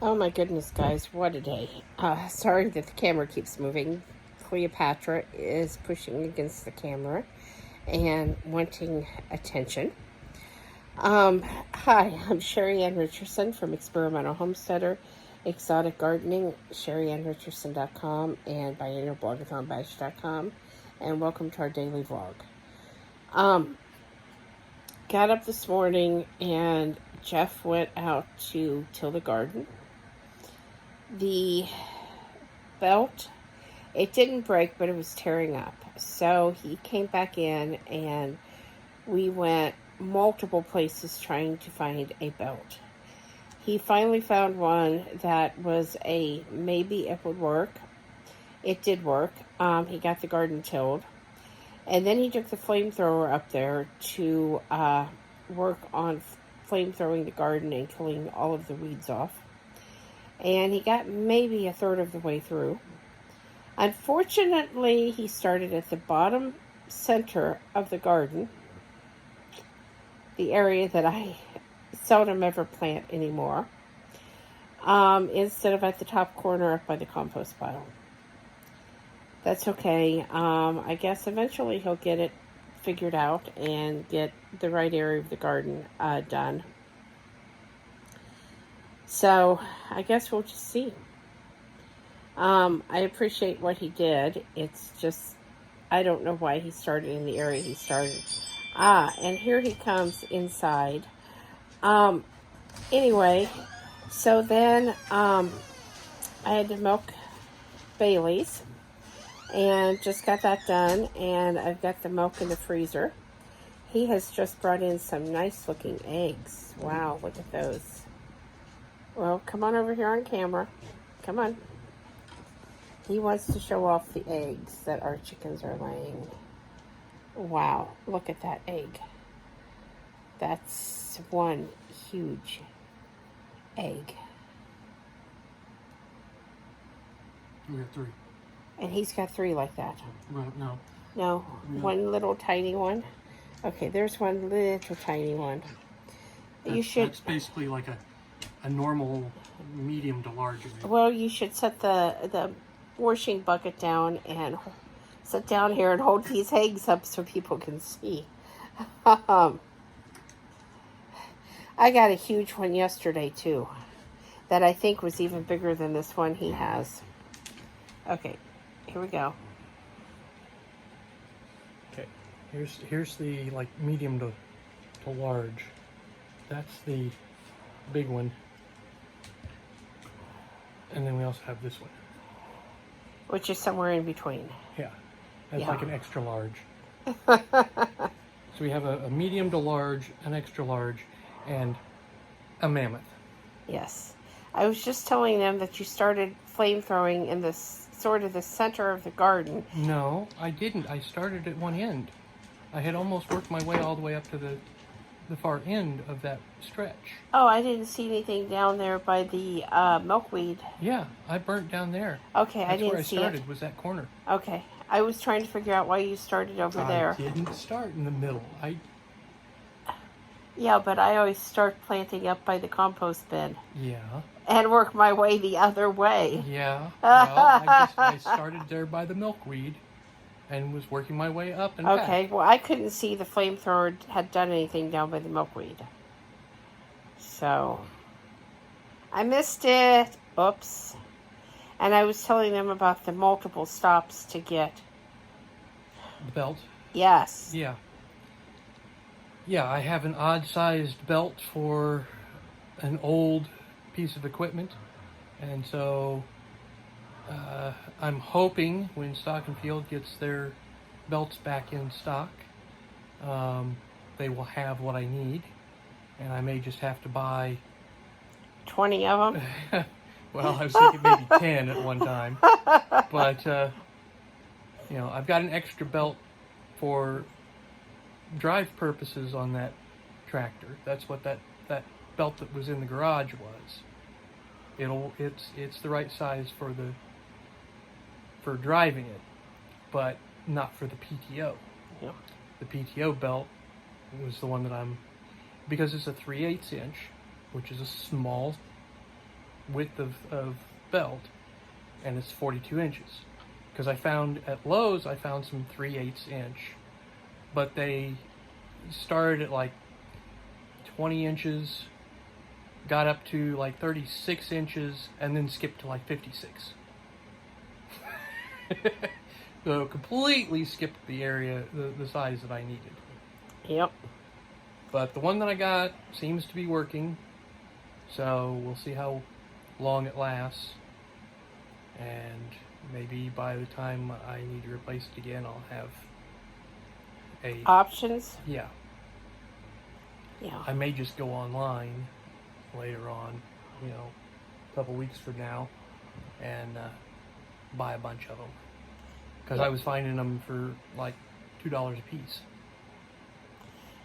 Oh my goodness, guys, what a day. Sorry that the camera keeps moving. Cleopatra is pushing against the camera and wanting attention. Hi, I'm Sheri Richardson from Experimental Homesteader, Exotic Gardening, SheriAnnRicherson.com, and BiennialBlogAthonBash.com, and welcome to our daily vlog. Got up this morning and Jeff went out to till the garden. The belt, it didn't break, but it was tearing up. So he came back in and we went multiple places trying to find a belt. He finally found one that was maybe it would work. It did work. He got the garden tilled. And then he took the flamethrower up there to work on flamethrowing the garden and killing all of the weeds off. And he got maybe a third of the way through. Unfortunately, he started at the bottom center of the garden, the area that I seldom ever plant anymore, instead of at the top corner up by the compost pile. That's okay. I guess eventually he'll get it figured out and get the right area of the garden done. So I guess we'll just see. I appreciate what he did. It's just, I don't know why he started in the area he started. And here he comes inside. Anyway, so then I had to milk Bailey's and just got that done. And I've got the milk in the freezer. He has just brought in some nice looking eggs. Wow, look at those. Well, come on over here on camera. Come on. He wants to show off the eggs that our chickens are laying. Wow, look at that egg. That's one huge egg. We have 3. And he's got 3 like that. Well, no. No, one little tiny one. Okay, there's one little tiny one. That's basically like a normal medium to large egg. Well, you should set the washing bucket down and sit down here and hold these eggs up so people can see. I got a huge one yesterday too, that I think was even bigger than this one he has. Okay, here we go. Okay, here's the like medium to large. That's the big one. And then we also have this one. Which is somewhere in between. Yeah, that's like an extra large. So So we have a medium to large, an extra large, and a mammoth. Yes. I was just telling them that you started flamethrowing in this sort of the center of the garden. No, I didn't. I started at one end. I had almost worked my way all the way up to the far end of that stretch. Oh, I didn't see anything down there by the milkweed. Yeah, I burnt down there. Okay, I didn't see it. That's where I started, was that corner. Okay. I was trying to figure out why you started over there. I didn't start in the middle. Yeah, but I always start planting up by the compost bin. Yeah. And work my way the other way. Yeah. Well, I started there by the milkweed and was working my way up and back. Okay, well, I couldn't see the flamethrower had done anything down by the milkweed. So, I missed it. Oops. And I was telling them about the multiple stops to get. The belt? Yes. Yeah. Yeah, I have an odd-sized belt for an old piece of equipment. And so I'm hoping when Stock and Field gets their belts back in stock, they will have what I need. And I may just have to buy 20 of them? Well, I was thinking maybe 10 at one time. But, I've got an extra belt for drive purposes on that tractor. That's what that belt that was in the garage was. It's the right size for driving it, but not for the PTO. Yeah. The PTO belt was the one that because it's a 3/8 inch, which is a small width of belt, and it's 42 inches. Because I found at Lowe's, I found some 3/8 inch, but they started at like 20 inches, got up to like 36 inches, and then skipped to like 56. So completely skipped the area, the size that I needed. Yep. But the one that I got seems to be working, so we'll see how long it lasts. And maybe by the time I need to replace it again, I'll have a... Options? Yeah. Yeah. I may just go online later on, a couple weeks from now, and buy a bunch of them. Because I was finding them for like $2 a piece.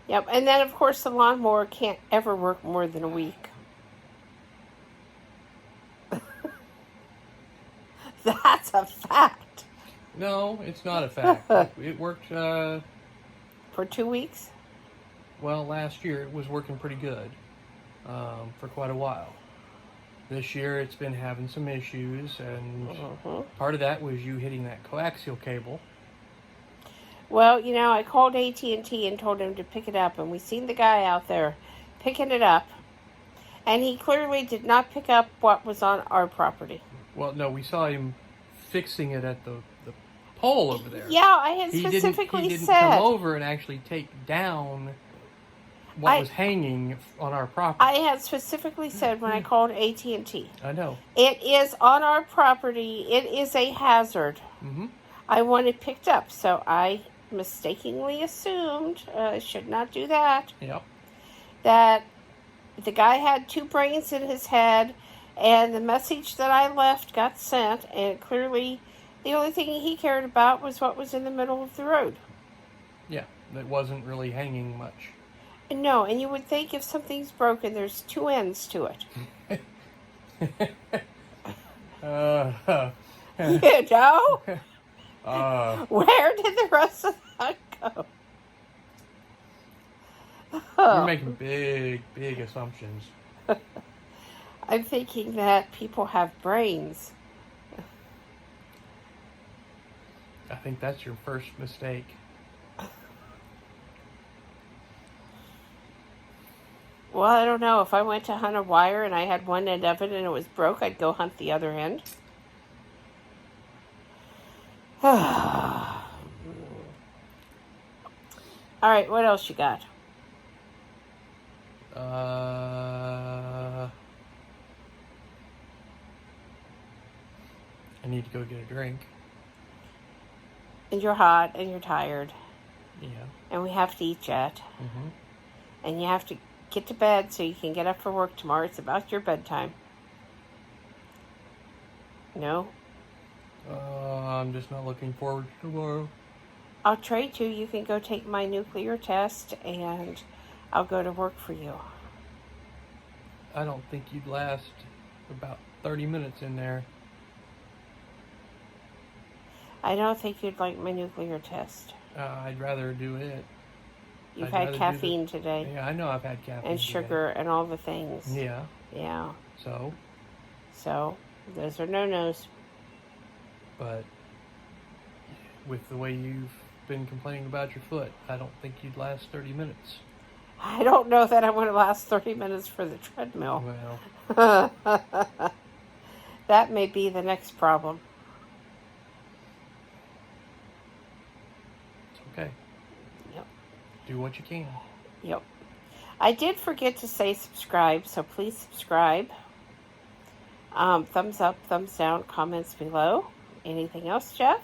Yep, and then of course the lawnmower can't ever work more than a week. That's a fact. No, it's not a fact. It worked, For 2 weeks? well, last year it was working pretty good for quite a while. This year it's been having some issues, and part of that was you hitting that coaxial cable. Well, I called AT&T and told him to pick it up, and we seen the guy out there picking it up, and he clearly did not pick up what was on our property. Well, no, we saw him fixing it at the pole over there. Yeah, I had specifically he didn't said. come over and actually take down what was hanging on our property. I had specifically said when I called AT&T. I know. It is on our property. It is a hazard. Mm-hmm. I want it picked up, so I mistakenly assumed, should not do that, Yep. that the guy had 2 brains in his head, and the message that I left got sent, and clearly the only thing he cared about was what was in the middle of the road. Yeah, it wasn't really hanging much. No, and you would think if something's broken, there's 2 ends to it. You know? Where did the rest of that go? You're making big assumptions. I'm thinking that people have brains. I think that's your first mistake. Well, I don't know. If I went to hunt a wire and I had one end of it and it was broke, I'd go hunt the other end. All right, what else you got? I need to go get a drink. And you're hot and you're tired. Yeah. And we have to eat yet. Mm-hmm. And you have to get to bed so you can get up for work tomorrow. It's about your bedtime. No? I'm just not looking forward to tomorrow. I'll trade you. You can go take my nuclear test and I'll go to work for you. I don't think you'd last about 30 minutes in there. I don't think you'd like my nuclear test. I'd rather do it. You've had caffeine today. Yeah, I know I've had caffeine and sugar and all the things. Yeah. Yeah. So, those are no-nos. But with the way you've been complaining about your foot, I don't think you'd last 30 minutes. I don't know that I want to last 30 minutes for the treadmill. Well. That may be the next problem. It's okay. Yep. Do what you can. Yep. I did forget to say subscribe, so please subscribe. Thumbs up, thumbs down, comments below. Anything else, Jeff?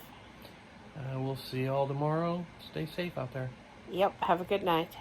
We'll see you all tomorrow. Stay safe out there. Yep. Have a good night.